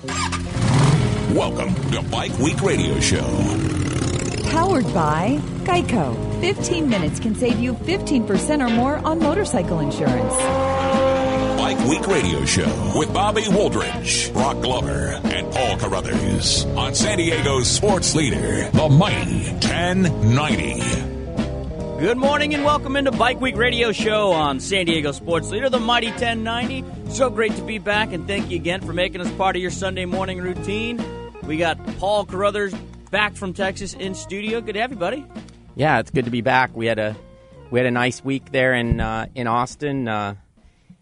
Welcome to Bike Week Radio Show. Powered by Geico. 15 minutes can save you 15% or more on motorcycle insurance. Bike Week Radio Show with Bobby Woldridge, Brock Glover, and Paul Carruthers on San Diego's sports leader, the mighty 1090. Good morning and welcome into Bike Week Radio Show on San Diego Sports Leader, the mighty 1090. So great to be back, and thank you again for making us part of your Sunday morning routine. We got Paul Carruthers back from Texas in studio. Good to have you, buddy. Yeah, it's good to be back. We had a nice week there in Austin.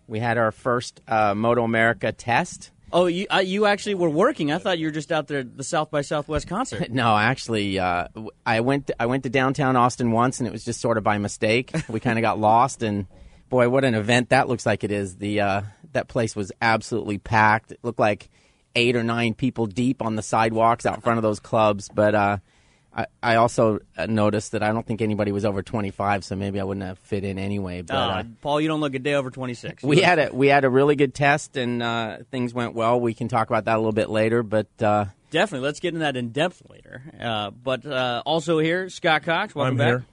We had our first Moto America test. Oh, you actually were working. I thought you were just out there at the South by Southwest concert. No, actually, I went to downtown Austin once, and it was just sort of by mistake. We kind of got lost, and boy, what an event that looks like it is. That place was absolutely packed. It looked like 8 or 9 people deep on the sidewalks out front of those clubs. But I also noticed that I don't think anybody was over 25, so maybe I wouldn't have fit in anyway. But Paul, you don't look a day over 26. We had a really good test, and things went well. We can talk about that a little bit later, but definitely let's get into that in depth later. But also here, Scott Cox, welcome back. Here.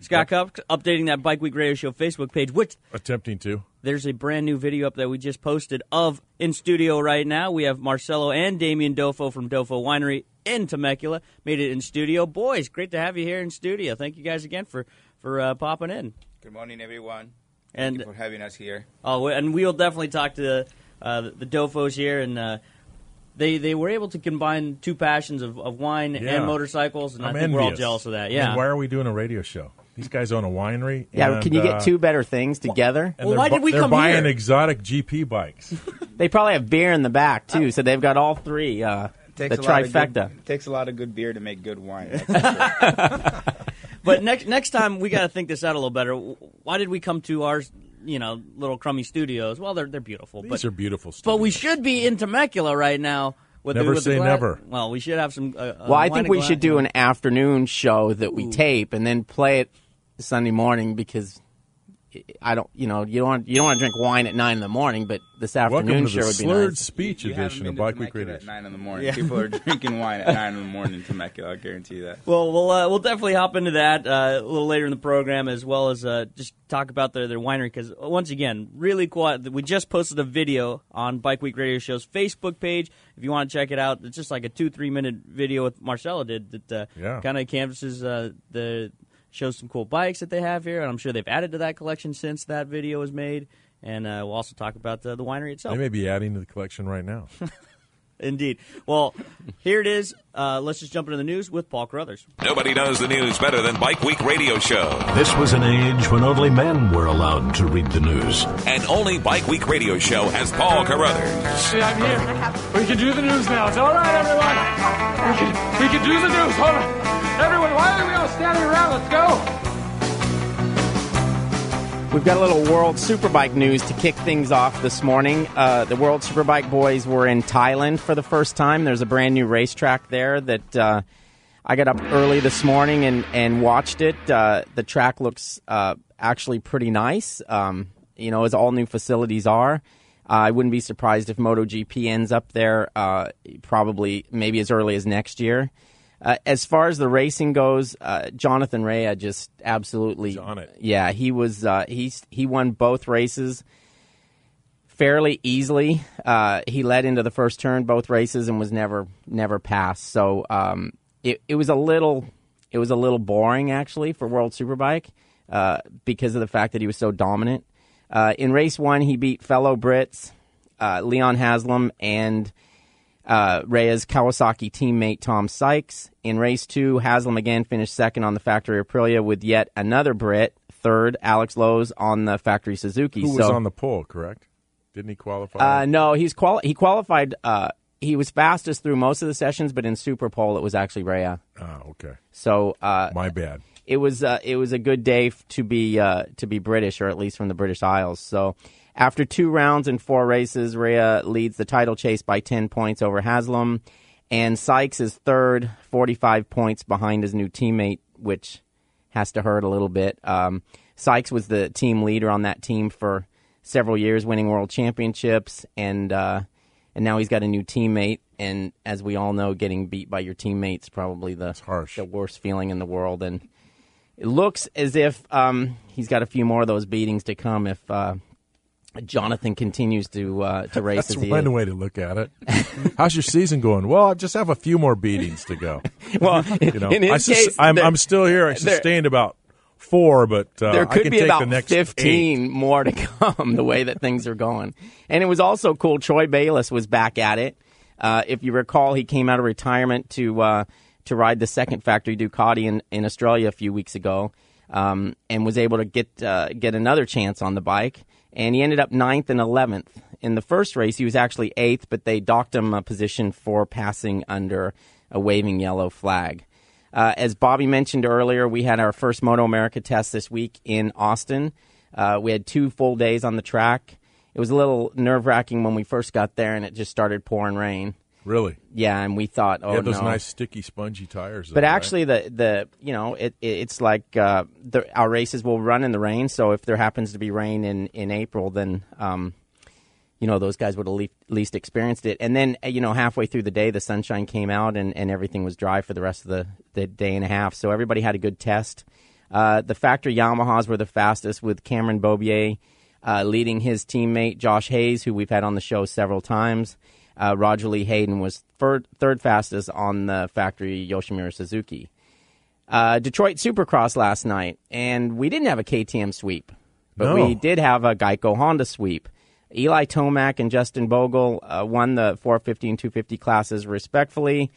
Scott Cox updating that Bike Week Radio Show Facebook page, which attempting to. There's a brand new video up that we just posted of in studio right now. We have Marcelo and Damian Doffo from Doffo Winery in Temecula. Made it in studio. Boys, great to have you here in studio. Thank you guys again for popping in. Good morning, everyone. Thank you for having us here. Oh, and we'll definitely talk to the Doffos here, and they were able to combine two passions of wine and motorcycles, and I think we're all jealous of that. Yeah. I mean, why are we doing a radio show? These guys own a winery. Yeah, and, can you get two better things together? Well, why did we come here? They're buying exotic GP bikes. They probably have beer in the back, too, so they've got all three, the trifecta. It takes a lot of good beer to make good wine. That's for sure. But next time, we got to think this out a little better. Why did we come to our little crummy studios? Well, they're beautiful. These are beautiful studios. But we should be in Temecula right now. Never say never. Well, we should have some. Well, I think we should do an afternoon show that we tape and then play it Sunday morning, because I don't, you don't want to drink wine at 9 in the morning, but this afternoon sure would be nice. Slurred speech edition of Bike Week Radio. At 9 in the morning. Yeah. People are drinking wine at 9 in the morning in Temecula. I guarantee you that. Well, we'll definitely hop into that a little later in the program, as well as just talk about their winery, because once again, really cool. We just posted a video on Bike Week Radio Show's Facebook page. If you want to check it out, it's just like a 2-3 minute video with Marcelo did that kind of canvases shows some cool bikes that they have here, and I'm sure they've added to that collection since that video was made. And we'll also talk about the winery itself. They may be adding to the collection right now. Indeed. Well, here it is. Let's just jump into the news with Paul Carruthers. Nobody knows the news better than Bike Week Radio Show. This was an age when only men were allowed to read the news. And only Bike Week Radio Show has Paul Carruthers. Yeah, I'm here. We can do the news now. It's all right, everyone. We can do the news. Hold on. Everyone, why are we all standing around? Let's go. We've got a little World Superbike news to kick things off this morning. The World Superbike boys were in Thailand for the first time. There's a brand new racetrack there that I got up early this morning and watched it. The track looks actually pretty nice, as all new facilities are. I wouldn't be surprised if MotoGP ends up there probably maybe as early as next year. As far as the racing goes, Jonathan Rea just absolutely... He's on it. Yeah, he was. He won both races fairly easily. He led into the first turn both races and was never passed. So it was a little boring actually for World Superbike because of the fact that he was so dominant. In race 1, he beat fellow Brits Leon Haslam and Rea's Kawasaki teammate Tom Sykes. In race 2, Haslam again finished second on the factory Aprilia with yet another Brit, third, Alex Lowe's on the factory Suzuki. Who was on the pole, correct? Didn't he qualify? No, he qualified. He was fastest through most of the sessions, but in Super Pole it was actually Rea. Oh, okay. So my bad. It was a good day to be British, or at least from the British Isles. So after 2 rounds and 4 races, Rea leads the title chase by 10 points over Haslam, and Sykes is third, 45 points behind his new teammate, which has to hurt a little bit. Sykes was the team leader on that team for several years, winning world championships, and and now he's got a new teammate. And as we all know, getting beat by your teammate's probably the worst feeling in the world. And it looks as if he's got a few more of those beatings to come if Jonathan continues to race. That's one way to look at it. How's your season going? Well, I just have a few more beatings to go. Well, in his case, I'm still here. I sustained about 4, but there could I can be take about the next 15 8. more to come. The way that things are going, and it was also cool. Troy Bayliss was back at it. If you recall, he came out of retirement to ride the second factory Ducati in Australia a few weeks ago, and was able to get another chance on the bike. And he ended up 9th and 11th. In the first race, he was actually 8th, but they docked him a position for passing under a waving yellow flag. As Bobby mentioned earlier, we had our first Moto America test this week in Austin. We had 2 full days on the track. It was a little nerve-wracking when we first got there, and it just started pouring rain. Really? Yeah, and we thought, oh, you had those no. nice, sticky, spongy tires. But though, actually, right? it's like our races will run in the rain. So if there happens to be rain in April, then those guys would have least experienced it. And then halfway through the day, the sunshine came out and everything was dry for the rest of the day and a half. So everybody had a good test. The factory Yamahas were the fastest, with Cameron Bobier leading his teammate Josh Hayes, who we've had on the show several times. Roger Lee Hayden was third fastest on the factory Yoshimura Suzuki. Detroit Supercross last night, and we didn't have a KTM sweep, but we did have a Geico Honda sweep. Eli Tomac and Justin Bogle won the 450 and 250 classes respectfully.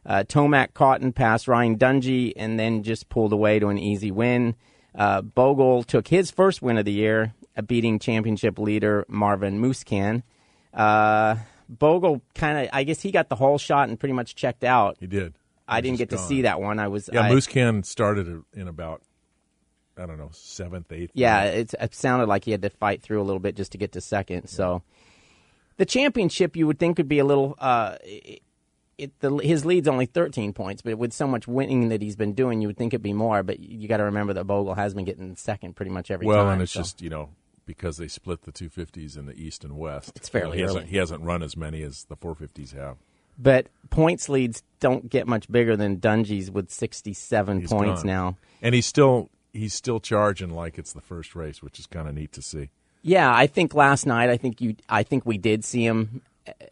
Tomac caught and passed Ryan Dungey and then just pulled away to an easy win. Bogle took his first win of the year, beating championship leader Marvin Muscan. Bogle I guess he got the whole shot and pretty much checked out. He did. I didn't get to see that one. Muscan started in about, 7th, 8th. Yeah, it sounded like he had to fight through a little bit just to get to second. Yeah. So the championship you would think would be a little. His lead's only 13 points, but with so much winning that he's been doing, you would think it'd be more. But you got to remember that Bogle has been getting second pretty much every time. Well, and it's just because they split the 250s in the East and West. It's fairly early. He hasn't run as many as the 450s have. But points leads don't get much bigger than Dungey's with 67 points gone. now. And he's still charging like it's the first race, which is kind of neat to see. Yeah, I think last night, I think we did see him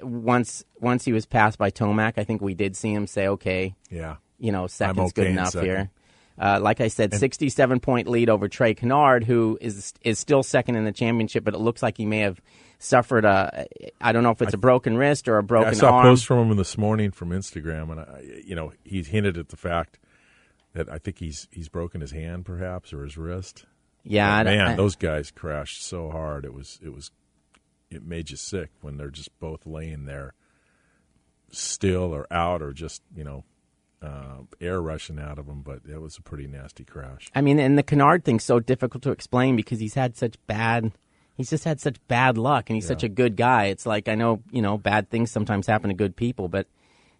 once he was passed by Tomac. I think we did see him say, okay, second's good enough here. Like I said, 67-point lead over Trey Kennard, who is still second in the championship, but it looks like he may have suffered I don't know if it's a broken wrist or a broken arm. I saw a post from him this morning from Instagram, and he hinted at the fact that I think he's broken his hand, perhaps, or his wrist. Yeah, but those guys crashed so hard it made you sick when they're just both laying there, still or out, or just air rushing out of them. But it was a pretty nasty crash. I mean, and the Kennard thing's so difficult to explain because he's just had such bad luck, and he's such a good guy. It's like, I know bad things sometimes happen to good people, but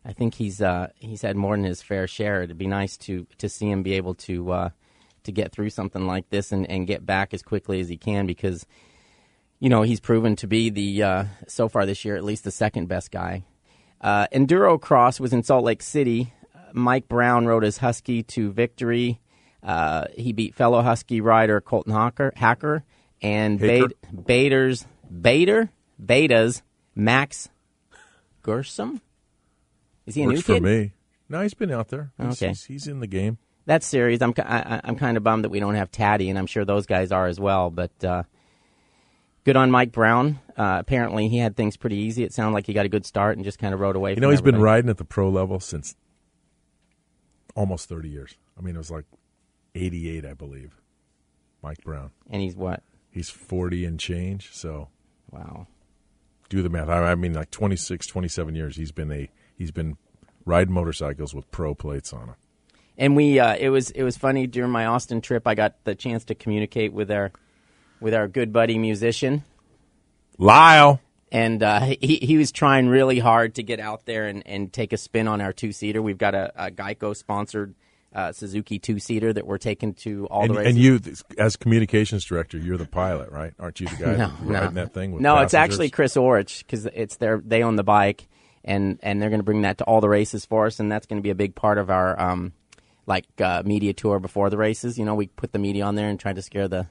I think he's had more than his fair share. It'd be nice to see him be able to get through something like this and get back as quickly as he can, because he's proven to be so far this year at least the second best guy. Enduro Cross was in Salt Lake City. Mike Brown rode his Husky to victory. He beat fellow Husky rider Colton Hacker and Beta's Max Gershom. Is he a Works new kid? for me. No, he's been out there. Okay. He's in the game. That series, I'm kind of bummed that we don't have Taddy, and I'm sure those guys are as well. But good on Mike Brown. Apparently, he had things pretty easy. It sounded like he got a good start and just kind of rode away. He's been riding at the pro level since almost 30 years. I mean, it was like 88, I believe. Mike Brown. And he's what? He's 40 and change. So, wow. Do the math. I mean, like 26, 27 years. He's been riding motorcycles with pro plates on them. And it was funny during my Austin trip. I got the chance to communicate with our good buddy musician, Lyle, and he was trying really hard to get out there and take a spin on our two-seater. We've got a Geico sponsored Suzuki 2-seater that we're taking to all the races. And you, as communications director, you're the pilot, right? Aren't you the guy riding that thing with passengers? It's actually Chris Orich, because they own the bike, and they're going to bring that to all the races for us, and that's going to be a big part of our media tour before the races. We put the media on there and try to scare the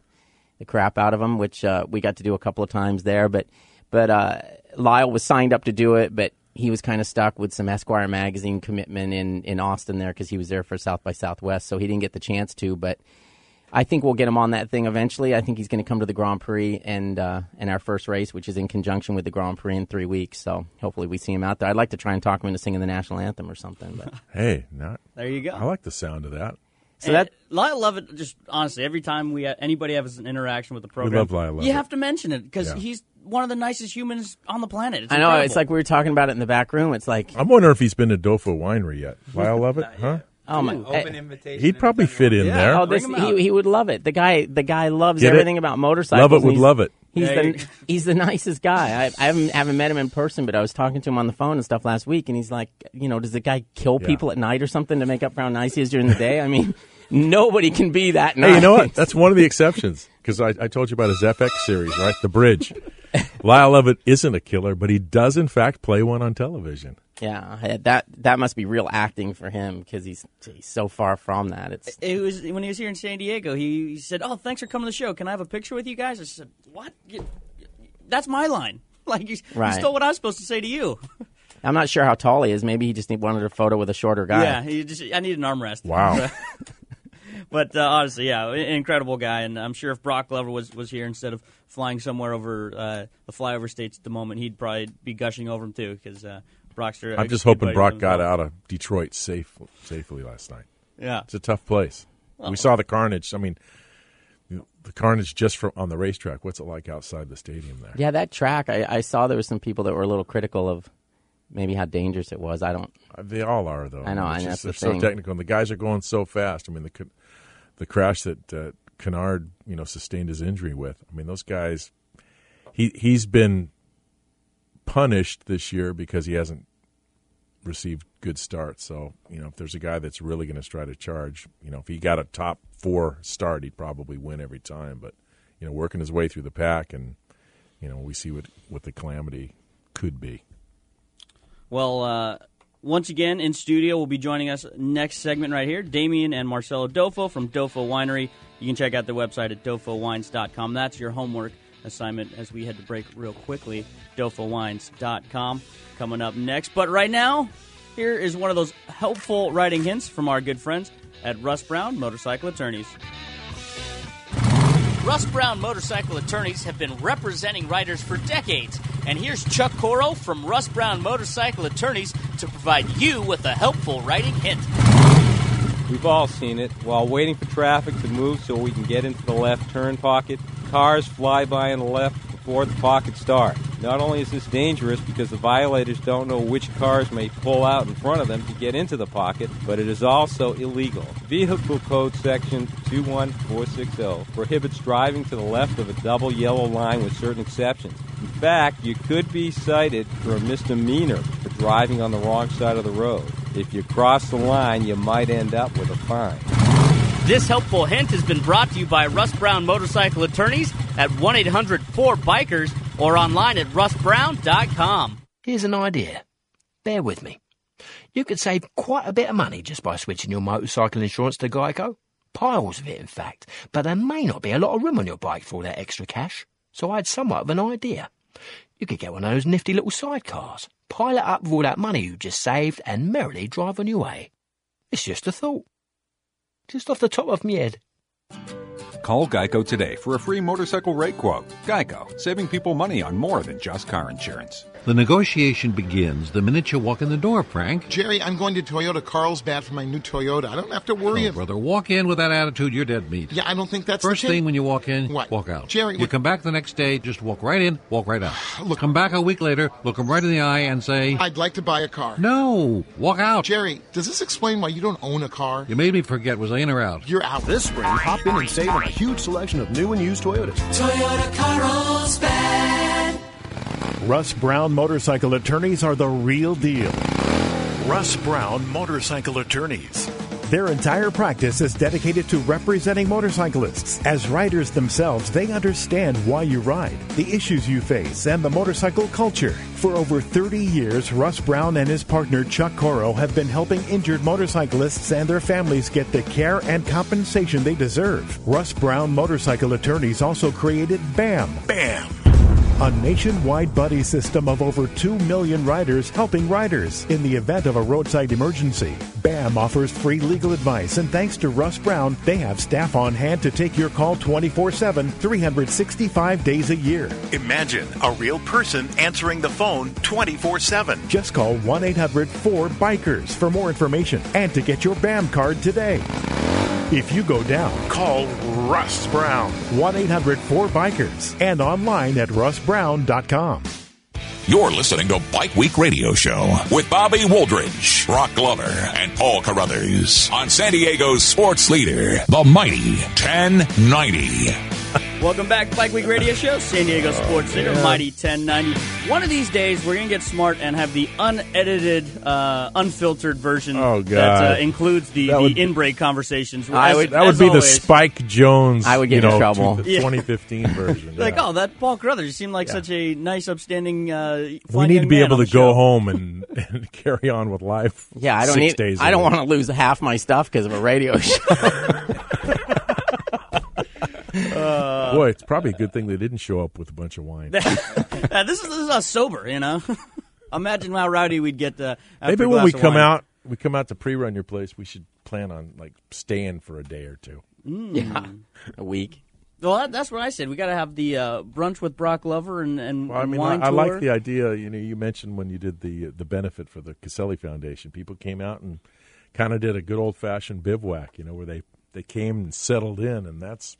crap out of them, which we got to do a couple of times there. But Lyle was signed up to do it, but he was kind of stuck with some Esquire magazine commitment in Austin there, because he was there for South by Southwest, so he didn't get the chance to. But I think we'll get him on that thing eventually. I think he's going to come to the Grand Prix and our first race, which is in conjunction with the Grand Prix in 3 weeks. So hopefully we see him out there. I'd like to try and talk him into singing the national anthem or something. But hey, there you go. I like the sound of that. So I love it. Just honestly, every time anybody has an interaction with the program, we love Lyle. You have to mention it, because he's one of the nicest humans on the planet. It's I know. incredible. It's like we were talking about it in the back room. It's like, I'm wondering if he's been to Doffo Winery yet. Lyle Lovett, huh? Oh my! Open invitation. He'd probably fit in there. Oh, he would love it. The guy loves everything about motorcycles. Love it would love it. He's the nicest guy. I haven't met him in person, but I was talking to him on the phone and stuff last week, and he's like, does the guy kill people at night or something to make up for how nice he is during the day? I mean, nobody can be that nice. Hey, you know what? That's one of the exceptions, because I told you about his FX series, right? The Bridge. Lyle Lovett isn't a killer, but he does in fact play one on television. Yeah, that must be real acting for him, because he's so far from that. It was when he was here in San Diego. He said, "Oh, thanks for coming to the show. Can I have a picture with you guys?" I said, "What? That's my line. Like you stole what I was supposed to say to you." I'm not sure how tall he is. Maybe he just wanted a photo with a shorter guy. Yeah, I need an armrest. Wow. But honestly, incredidible guy, and I'm sure if Brock Glover was here instead of flying somewhere over the flyover states at the moment, he'd probably be gushing over him too, because Brockster. I'm just hoping Brock got out of Detroit safely last night. Yeah, it's a tough place. We saw the carnage. I mean, the carnage just on the racetrack. What's it like outside the stadium there? Yeah, that track. I saw there was some people that were a little critical of maybe how dangerous it was. They all are, though. I know. They're so technical, and the guys are going so fast. I mean, the crash that Kennard, sustained his injury with. I mean, those guys. He's been punished this year because he hasn't received good starts. So, if there's a guy that's really going to try to charge, if he got a top 4 start, he'd probably win every time. But, working his way through the pack, and, we see what the calamity could be. Well, once again, in studio will be joining us next segment right here, Damian and Marcelo Doffo from Doffo Winery. You can check out their website at doffowines.com. That's your homework assignment as we head to break real quickly. doffowines.com coming up next. But right now, here is one of those helpful writing hints from our good friends at Russ Brown Motorcycle Attorneys. Russ Brown Motorcycle Attorneys have been representing riders for decades. And here's Chuck Coro from Russ Brown Motorcycle Attorneys to provide you with a helpful writing hint. We've all seen it. While waiting for traffic to move so we can get into the left turn pocket, cars fly by on the left before the pocket starts. Not only is this dangerous because the violators don't know which cars may pull out in front of them to get into the pocket, but it is also illegal. Vehicle Code Section 21460 prohibits driving to the left of a double yellow line with certain exceptions. In fact, you could be cited for a misdemeanor for driving on the wrong side of the road. If you cross the line, you might end up with a fine. This helpful hint has been brought to you by Russ Brown Motorcycle Attorneys at 1-800-4BIKERS or online at russbrown.com. Here's an idea. Bear with me. You could save quite a bit of money just by switching your motorcycle insurance to Geico. Piles of it, in fact. But there may not be a lot of room on your bike for all that extra cash. So I had somewhat of an idea. You could get one of those nifty little sidecars, pile it up with all that money you just saved, and merrily drive on your way. It's just a thought. Just off the top of my head. Call Geico today for a free motorcycle rate quote. Geico, saving people money on more than just car insurance. The negotiation begins the minute you walk in the door, Frank. Jerry, I'm going to Toyota Carlsbad for my new Toyota. I don't have to worry. Brother, walk in with that attitude, you're dead meat. Yeah, I don't think that's First the thing when you walk in, what? Walk out. Jerry, you come back the next day, just walk right in, walk right out. Look, come back a week later, look them right in the eye and say, I'd like to buy a car. No, walk out. Jerry, does this explain why you don't own a car? You made me forget, was I in or out? You're out. This spring, hop in and save on a huge selection of new and used Toyotas. Toyota Carlsbad. Russ Brown Motorcycle Attorneys are the real deal. Russ Brown Motorcycle Attorneys. Their entire practice is dedicated to representing motorcyclists. As riders themselves, they understand why you ride, the issues you face, and the motorcycle culture. For over 30 years, Russ Brown and his partner Chuck Coro have been helping injured motorcyclists and their families get the care and compensation they deserve. Russ Brown Motorcycle Attorneys also created BAM. BAM! A nationwide buddy system of over 2 million riders helping riders in the event of a roadside emergency. BAM offers free legal advice, and thanks to Russ Brown, they have staff on hand to take your call 24/7, 365 days a year. Imagine a real person answering the phone 24/7. Just call 1-800-4BIKERS for more information and to get your BAM card today. If you go down, call Russ Brown. 1-800-4BIKERS and online at russbrown.com. You're listening to Bike Week Radio Show with Bobby Woldridge, Brock Glover, and Paul Carruthers on San Diego's sports leader, the mighty 1090. Welcome back to Bike Week Radio Show, San Diego Sports Leader, Mighty 1090. One of these days, we're going to get smart and have the unedited, unfiltered version that includes the in-break conversations. That would be the Spike Jones, I would get in trouble. 2015 version. Like, that Paul Carruthers, you seem like such a nice, upstanding we need to be able to go home and carry on with life. Yeah, I don't want to lose half my stuff because of a radio show. Boy, it's probably a good thing they didn't show up with a bunch of wine. This is us sober, you know. Imagine how rowdy we'd get. Maybe when we come out to pre-run your place, we should plan on staying for a day or two. Yeah, a week. Well, that's what I said. We got to have the brunch with Brock Glover and wine tour. I like the idea. You mentioned when you did the benefit for the Caselli Foundation, people came out and kind of did a good old-fashioned bivouac. Where they came and settled in, and that's.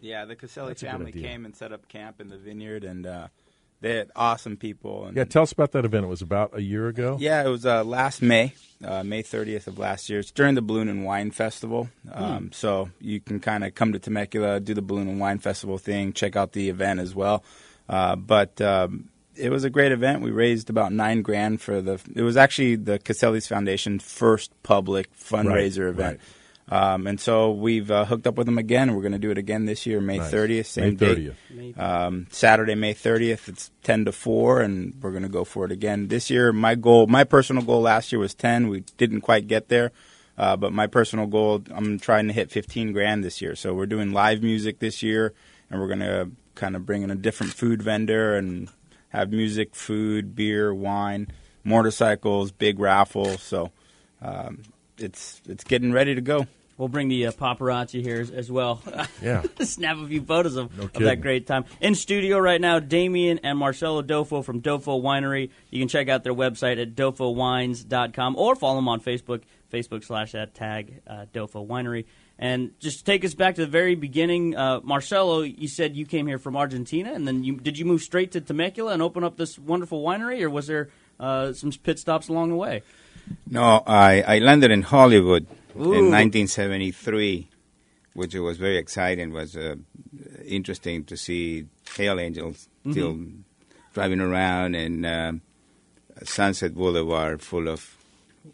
Yeah, the Caselli family came and set up camp in the vineyard, and they had awesome people. And, tell us about that event. It was about a year ago? Yeah, it was last May, May 30th of last year. It's during the Balloon and Wine Festival. So you can kind of come to Temecula, do the Balloon and Wine Festival thing, check out the event as well. But it was a great event. We raised about $9,000 for it was actually the Caselli's Foundation's first public fundraiser event. Right. And so we've hooked up with them again. We're going to do it again this year, May 30th, same date. Saturday, May 30th, it's 10 to 4, and we're going to go for it again. This year, my personal goal last year was 10. We didn't quite get there. But my personal goal, I'm trying to hit $15,000 this year. So we're doing live music this year, and we're going to kind of bring in a different food vendor and have music, food, beer, wine, motorcycles, big raffle. So it's getting ready to go. We'll bring the paparazzi here as well. Yeah. Snap a few photos of that great time. In studio right now, Damian and Marcelo Doffo from Doffo Winery. You can check out their website at doffowines.com or follow them on Facebook, Facebook/tag Doffo Winery. And just take us back to the very beginning. Marcelo, you said you came here from Argentina, and then did you move straight to Temecula and open up this wonderful winery, or was there some pit stops along the way? No, I landed in Hollywood in 1973, which was very exciting. It was interesting to see Hell Angels still driving around, and Sunset Boulevard full of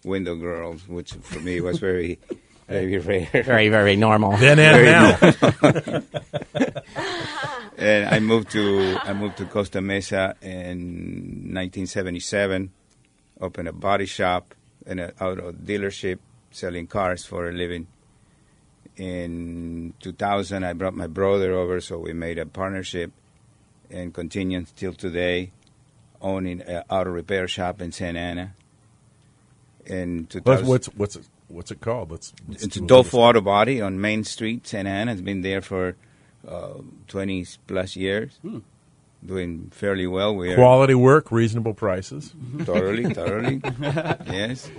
window girls, which for me was very, very rare. Very, very normal. Then and now. And I moved to Costa Mesa in 1977, opened a body shop and an auto dealership, selling cars for a living. In 2000, I brought my brother over, so we made a partnership and continue till today, owning an auto repair shop in Santa Ana. In 2000, what's it called? It's Doffo Auto Body on Main Street, Santa Ana. It's been there for 20 plus years. Doing fairly well. Quality work, reasonable prices. Totally. Yes.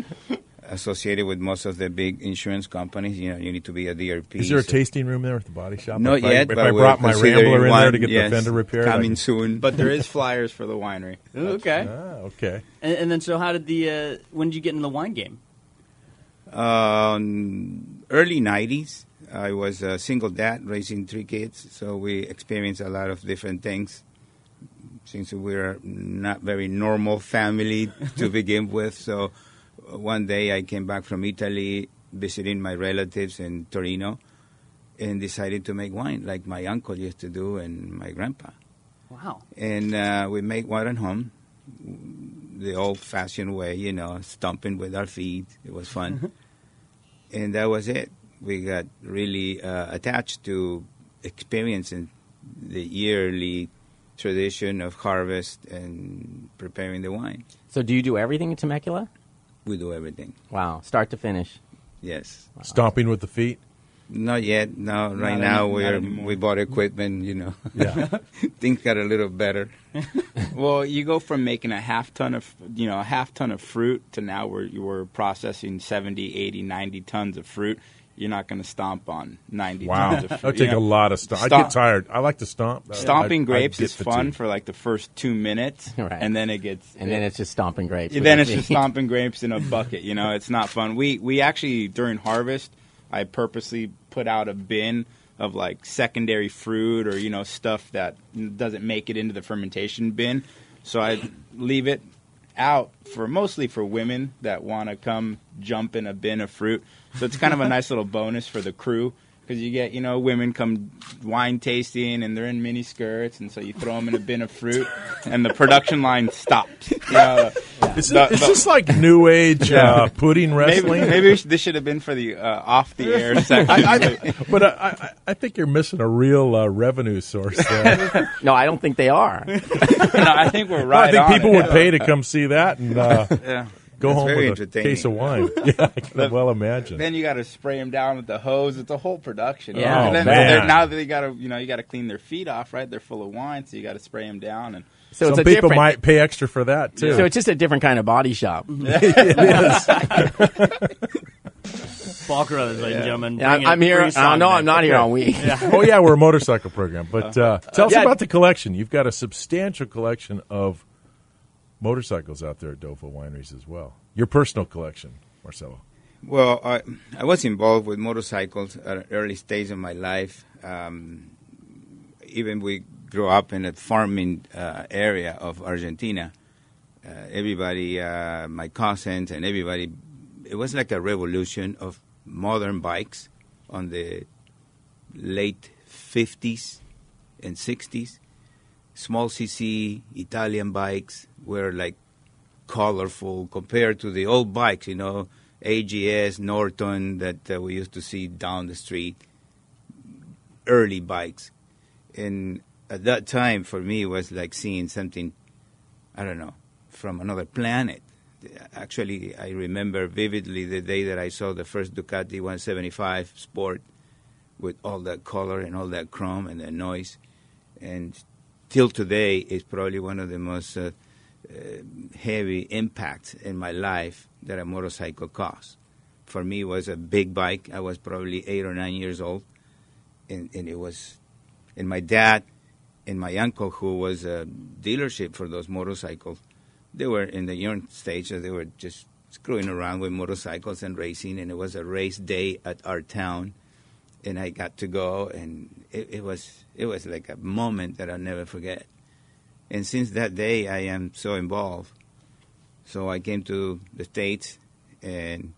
Associated with most of the big insurance companies. You need to be a DRP. Is there a tasting room there at the body shop? Not yet. If I brought my Rambler in there to get the fender repaired? Coming soon. But there is flyers for the winery. Okay. Okay. And then, so how did when did you get into the wine game? Early 90s. I was a single dad raising 3 kids, so we experienced a lot of different things. Since we were not very normal family to begin with, so one day I came back from Italy, visiting my relatives in Torino, and decided to make wine like my uncle used to do and my grandpa. Wow. And we make wine at home, the old-fashioned way, stomping with our feet. It was fun. And that was it. We got really attached to experiencing the yearly tradition of harvest and preparing the wine. So do you do everything in Temecula? We do everything. Wow, start to finish. Yes. Wow. Stomping with the feet? Not yet. No, right now we bought equipment, Yeah. Things got a little better. Well, you go from making a half ton of fruit to now we're processing 70, 80, 90 tons of fruit. You're not going to stomp on 90 tons of fruit. That would take a lot of stomp. I get tired. I like to stomp. Stomping grapes is fun for like the first 2 minutes, right. And then it gets... And then it's just stomping grapes. Then it's just stomping grapes in a bucket, It's not fun. We actually, during harvest, I purposely put out a bin of like secondary fruit or, stuff that doesn't make it into the fermentation bin. So I leave it out mostly for women that want to come jump in a bin of fruit. So it's kind of a nice little bonus for the crew because you get, women come wine tasting and they're in mini skirts, and so you throw them in a bin of fruit and the production line stops. Is this like New Age pudding wrestling? Maybe this should have been for the off-the-air section. But I think you're missing a real revenue source there. No, I don't think they are. I think we're right. I think people would pay to come see that and go home with a case of wine. Yeah, I can well imagine. Then you got to spray them down with the hose. It's a whole production. Yeah. Oh, man. Now they got to, you got to clean their feet off, right? They're full of wine, so you got to spray them down. And so some people might pay extra for that too. So it's just a different kind of body shop. It is. Paul Carruthers, ladies and gentlemen. I'm here. No, I'm not here all week. Oh, yeah, we're a motorcycle program. But tell us about the collection. You've got a substantial collection of motorcycles out there at Doffo Wineries as well. Your personal collection, Marcelo. Well, I was involved with motorcycles at an early stage of my life. Even we grew up in a farming area of Argentina. Everybody, my cousins and everybody, it was like a revolution of modern bikes on the late 50s and 60s. Small cc Italian bikes were like colorful compared to the old bikes, AGS, Norton that we used to see down the street, early bikes. And at that time, for me, it was like seeing something, I don't know, from another planet. Actually, I remember vividly the day that I saw the first Ducati 175 Sport with all that color and all that chrome and the noise. And till today, it's probably one of the most heavy impacts in my life that a motorcycle caused. For me, it was a big bike. I was probably 8 or 9 years old. And it was... And my dad and my uncle, who was a dealership for those motorcycles, they were in the young stage, so they were just screwing around with motorcycles and racing, and it was a race day at our town, and I got to go, and it was like a moment that I'll never forget. And since that day, I am so involved. So I came to the States, and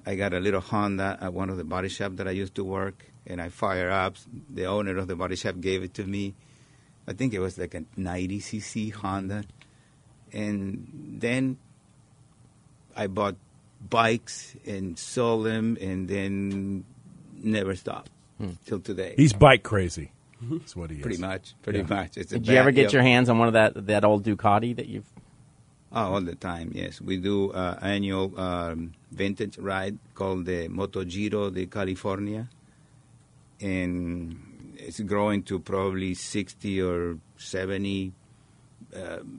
I got a little Honda at one of the body shops that I used to work, and I fired up. The owner of the body shop gave it to me. I think it was like a 90cc Honda. And then I bought bikes and sold them, and then never stopped till today. He's bike crazy. That's what he is. Pretty much. It's Did you ever get your hands on one of that old Ducati that you've... Oh, all the time, yes. We do annual vintage ride called the MotoGiro de California. And it's growing to probably 60 or 70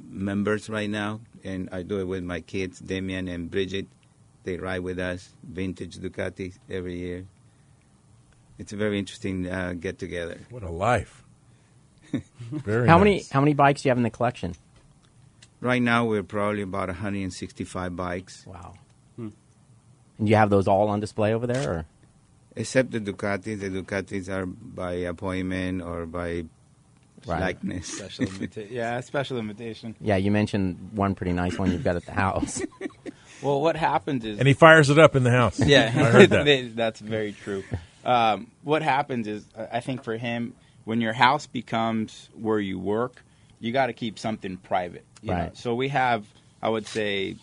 members right now. And I do it with my kids, Damian and Bridget. They ride with us, vintage Ducati every year. It's a very interesting get-together. What a life. Very How nice. many bikes do you have in the collection? Right now, we're probably about 165 bikes. Wow. And you have those all on display over there? Or? Except the Ducatis. The Ducatis are by appointment or by likeness. Special invitation. Yeah, you mentioned one pretty nice one you've got at the house. Well, what happens is... And he fires it up in the house. Yeah, I heard that. That's very true. What happens is, I think for him, when your house becomes where you work, you got to keep something private. You know? So we have, I would say,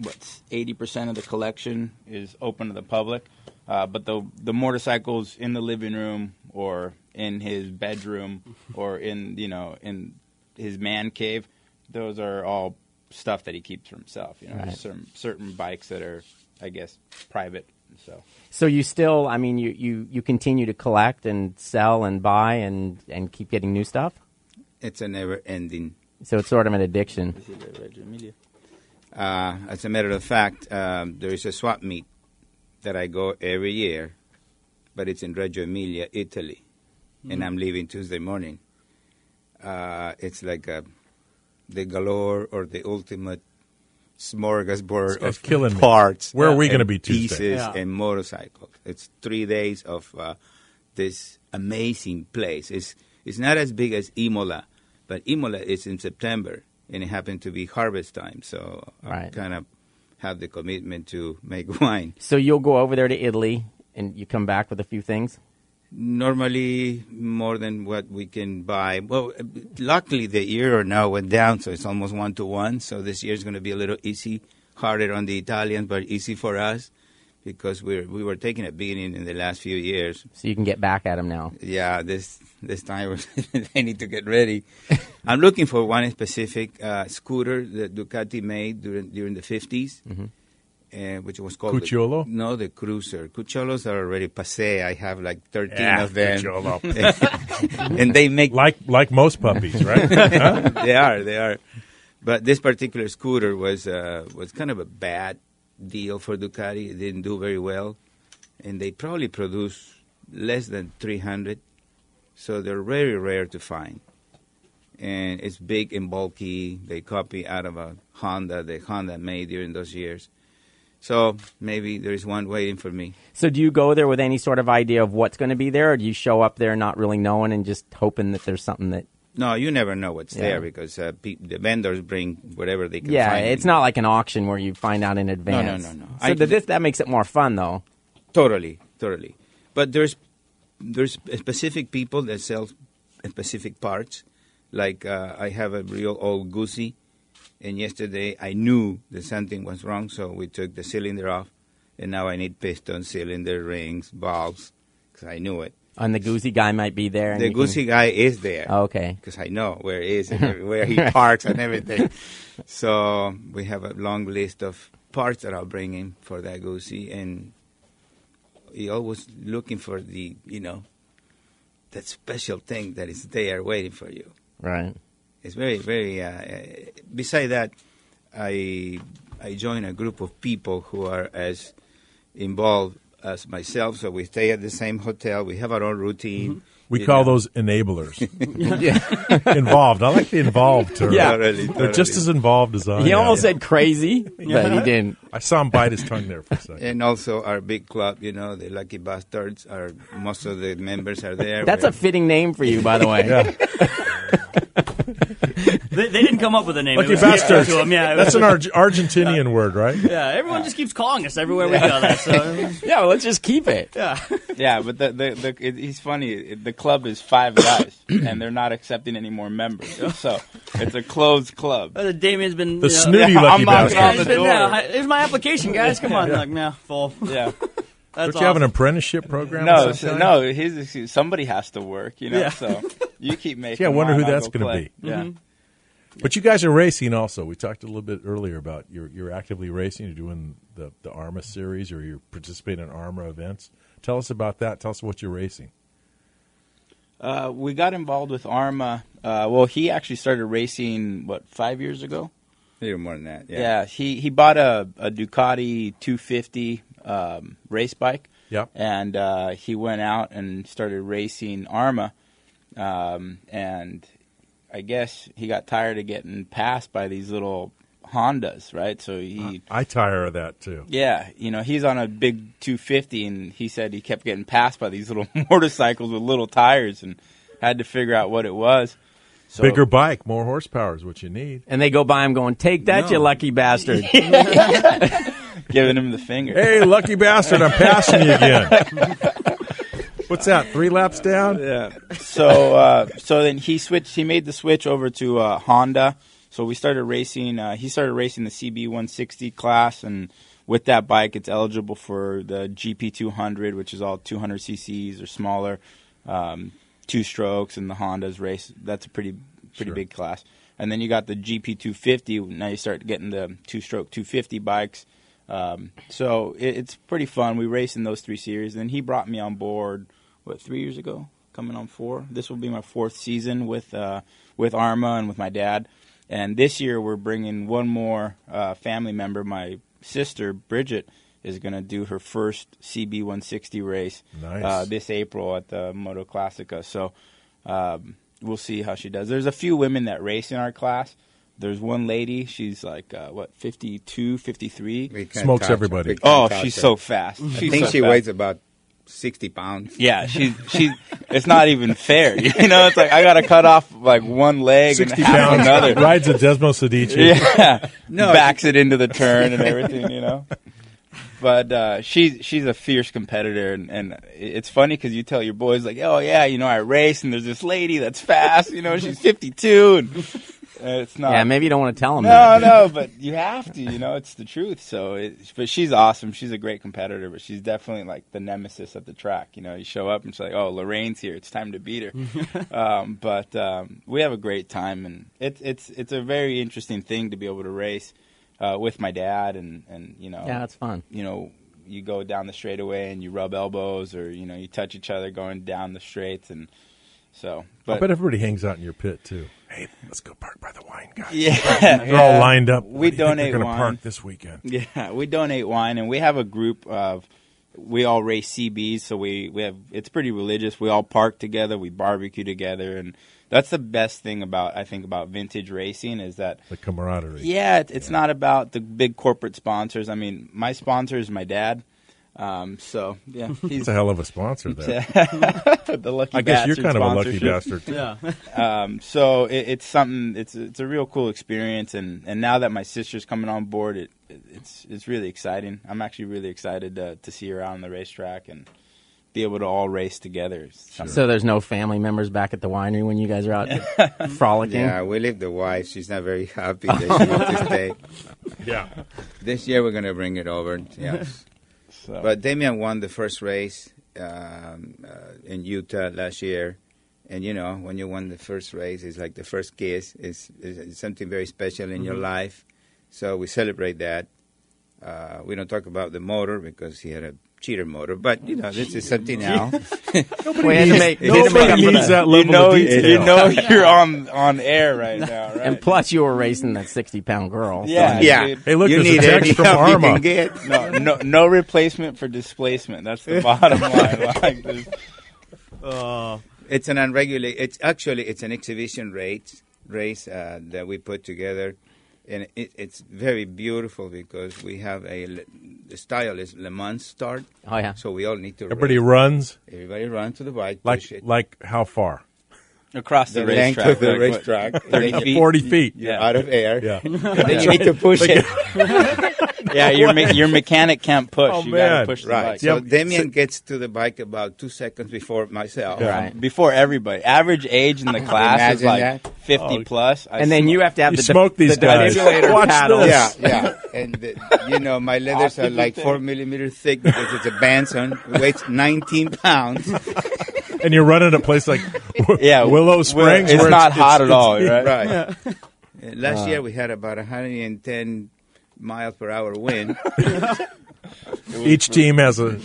80% of the collection is open to the public, but the motorcycles in the living room or in his bedroom or in his man cave, those are all stuff that he keeps for himself. There's certain bikes that are, I guess, private. So you still, I mean, you continue to collect and sell and buy and keep getting new stuff? It's a never-ending. So it's sort of an addiction. As a matter of fact, there is a swap meet that I go every year, but it's in Reggio Emilia, Italy, and I'm leaving Tuesday morning. It's like the galore or the ultimate smorgasbord of killing parts. Where are we going to be Tuesday? Pieces and motorcycles. It's 3 days of this amazing place. It's not as big as Imola, but Imola is in September, and it happened to be harvest time, so I kind of have the commitment to make wine. So you'll go over there to Italy, and you come back with a few things? Normally more than what we can buy. Well, luckily the euro now went down, so it's almost 1-to-1. So this year is going to be a little easy, harder on the Italians, but easy for us because we were taking a beating in the last few years. So you can get back at them now. Yeah, this time they need to get ready. I'm looking for one specific scooter that Ducati made during the 50s. Which was called Cucciolo? The Cruiser. Cucciolos are already passé. I have like 13 of them. And they make... Like most puppies, right? Huh? They are. But this particular scooter was kind of a bad deal for Ducati. It didn't do very well. And they probably produce less than 300. So they're very rare to find. And it's big and bulky. They copy out of a Honda, the Honda made during those years. So maybe there's one waiting for me. So do you go there with any sort of idea of what's going to be there, or do you show up there not really knowing and just hoping that there's something that... No, you never know what's there because the vendors bring whatever they can find. Yeah, it's not like an auction where you find out in advance. No. So that makes it more fun, though. Totally. But there's specific people that sell specific parts. Like I have a real old Goosey. And yesterday I knew that something was wrong, so we took the cylinder off, and now I need piston, cylinder, rings, valves, because I knew it. And the Goosey guy might be there. The Goosey guy is there. Oh, okay. Because I know where he is and where he parks and everything. So we have a long list of parts that I'll bring in for that Goosey, and he always looking for the, that special thing that is there waiting for you. Right. It's very, very... beside that, I join a group of people who are as involved as myself. So we stay at the same hotel. We have our own routine. We call those enablers. Involved. I like the involved term. Yeah. Totally. They're just as involved as I am. He almost said crazy, but he didn't. I saw him bite his tongue there for a second. And also our big club, the Lucky Bastards, most of the members are there. That's a fitting name for you, by the way. Yeah. They didn't come up with a name. Lucky Bastards. That's an Argentinian word, right? Yeah, everyone just keeps calling us everywhere we go. Yeah, well, let's just keep it. Yeah, but he's funny. The club is 5 guys, and they're not accepting any more members. So it's a closed club. Damian's been... The snooty Lucky Bastards. Here's my application, guys. Come on. Like, no, full. Yeah. Don't you have an apprenticeship program? No, somebody has to work, so you keep making I wonder wine, who that's going to be. Yeah. Mm-hmm. But you guys are racing also. We talked a little bit earlier about you're actively racing. You're doing the ARMA series, or you're participating in ARMA events. Tell us about that. Tell us what you're racing. We got involved with ARMA. Well, he actually started racing, 5 years ago? Even more than that, Yeah, he bought a Ducati 250 race bike. Yep. And he went out and started racing ARMA. And I guess he got tired of getting passed by these little Hondas, right? So I tire of that too. Yeah, he's on a big 250, and he said he kept getting passed by these little motorcycles with little tires, and had to figure out what it was. So, bigger bike, more horsepower is what you need. And they go by him going, "Take that, you lucky bastard." Giving him the finger. Hey, lucky bastard, I'm passing you again. What's that, 3 laps down? Yeah. So then he made the switch over to Honda. So we started racing. He started racing the CB 160 class, and with that bike, it's eligible for the GP 200, which is all 200 cc's or smaller, 2 strokes, and the Honda's race. That's a pretty big class. And then you got the GP 250. Now you start getting the 2-stroke 250 bikes. So it's pretty fun. We race in those 3 series. And he brought me on board, 3 years ago? Coming on 4. This will be my 4th season with Arma and with my dad. And this year we're bringing one more family member. My sister, Bridget, is going to do her first CB 160 race this April at the Moto Classica. So we'll see how she does. There's a few women that race in our class. There's one lady, she's like, 52, 53? Smokes everybody. She's so fast. I think she weighs about 60 pounds. Yeah, she's it's not even fair. You know, it's like I got to cut off like one leg 60 and half pounds, another. rides a Desmo Sedici. Yeah, backs it into the turn and everything, you know. But she's a fierce competitor, and it's funny because you tell your boys, like, oh, yeah, you know, I race, and there's this lady that's fast, you know, she's 52, and it's not. Yeah, maybe you don't want to tell them that. No, but you have to, you know, it's the truth. So, but she's awesome. She's a great competitor, but she's definitely like the nemesis at the track. You know, you show up and she's like, oh, Lorraine's here. It's time to beat her. But we have a great time, and it's a very interesting thing to be able to race with my dad, and you know. Yeah, it's fun. You know, you go down the straightaway and you rub elbows, or, you know, you touch each other going down the straights, and so. But I bet everybody hangs out in your pit, too. Hey, let's go park by the wine, guys. Yeah. They're all lined up. We donate they're wine. park this weekend. Yeah, we donate wine, and we have a group of, we all race CBs, so we have, it's pretty religious. We all park together, we barbecue together, and that's the best thing about, I think, about vintage racing is that the camaraderie. Yeah, it's not about the big corporate sponsors. I mean, my sponsor is my dad. So yeah, he's a hell of a sponsor. There, the lucky. I guess you're kind of a lucky bastard. Yeah. So it's something. It's a real cool experience, and now that my sister's coming on board, it's really exciting. I'm actually really excited to see her out on the racetrack and be able to all race together. Sure. So there's no family members back at the winery when you guys are out frolicking? Yeah, we leave the wife. She's not very happy that she wants to stay. Yeah. This year we're going to bring it over. Yes. So. But Damian won the first race in Utah last year. And, you know, when you won the first race, it's like the first kiss. It's something very special in your life. So we celebrate that. We don't talk about the motor because he had a cheater motor, but you know this is something else. Nobody needs that level of detail. You know you're on air right now, right? And plus, you were racing that 60-pound girl. Yeah, yeah. Hey, look, you there's a text from Arma. No replacement for displacement. That's the bottom line. Like it's an unregulated. It's an exhibition race that we put together. And it's very beautiful because we have the style is Le Mans start. Oh, yeah. So we all need to Everybody race. runs? Everybody runs to the bike. Like how far? Across the length racetrack. of the racetrack. 30 feet. 40 feet. Yeah. Out of air. Yeah. And then you need to push it. Yeah, your mechanic can't push. Oh, you man. got to push the bike. So Damian gets to the bike about 2 seconds before myself. Right. Before everybody. Average age in the class is like 50 plus. And then you have to have the smoke these guys. Watch paddles. Yeah. And, you know, my leathers are like 4 millimeters thick because it's a Banson. It weighs 19 pounds. And you're running a place like Willow Springs. It's where not hot at all, right? Right. Yeah. Last year we had about 110 miles per hour wind. Each team has a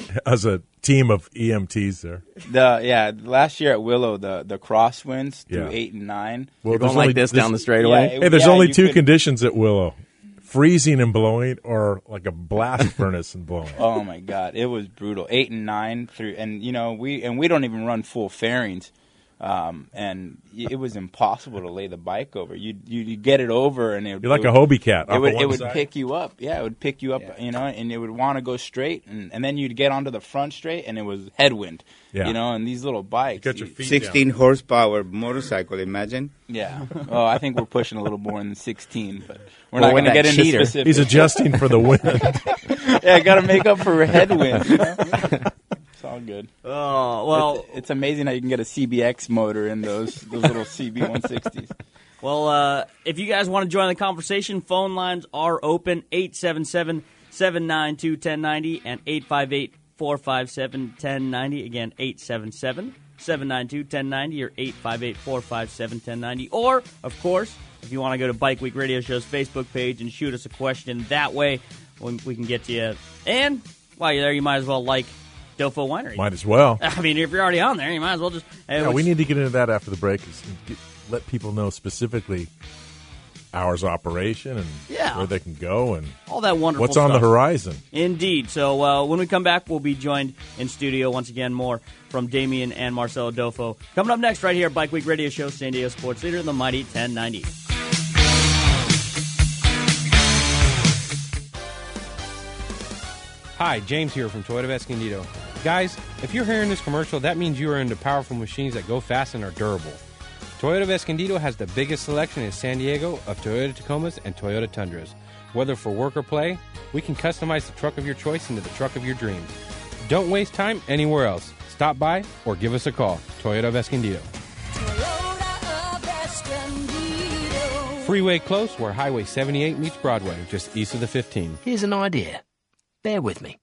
team of EMTs there. Last year at Willow, the crosswinds through 8 and 9. Well, there's like this down the straightaway. Hey, there's only two conditions at Willow: freezing and blowing, or like a blast furnace and blowing. Oh my God, it was brutal. 8 and 9 through, and you know we don't even run full fairings. and it was impossible to lay the bike over. You'd get it over, and you're like a Hobie cat. It would pick you up. Yeah, it would pick you up. You know, and it would want to go straight, and then you'd get onto the front straight, and it was headwind. Yeah. You know, and these little bikes. You got your feet 16 horsepower motorcycle. Imagine. Yeah. Oh, I think we're pushing a little more than 16, but we're not going to get into specifics. He's adjusting for the wind. Yeah, I got to make up for headwind. You know? It's all good. Oh, well. It's amazing how you can get a CBX motor in those little CB160s. Well, if you guys want to join the conversation, phone lines are open, 877-792-1090 and 858-457-1090. Again, 877-792-1090 or 858-457-1090. Or, of course, if you want to go to Bike Week Radio Show's Facebook page and shoot us a question that way, we can get to you. And while you're there, you might as well like Doffo Winery. Might as well. I mean, if you're already on there, you might as well just... Hey, we need to get into that after the break. Let people know specifically hours of operation and where they can go and all that wonderful what's stuff on the horizon. Indeed. So when we come back, we'll be joined in studio once again more from Damian and Marcelo Doffo. Coming up next right here, Bike Week Radio Show, San Diego Sports Leader, the Mighty 1090. Hi, James here from Toyota of Escondido. Guys, if you're hearing this commercial, that means you are into powerful machines that go fast and are durable. Toyota of Escondido has the biggest selection in San Diego of Toyota Tacomas and Toyota Tundras. Whether for work or play, we can customize the truck of your choice into the truck of your dreams. Don't waste time anywhere else. Stop by or give us a call. Toyota of Escondido. Freeway close where Highway 78 meets Broadway, just east of the 15. Here's an idea. Bear with me.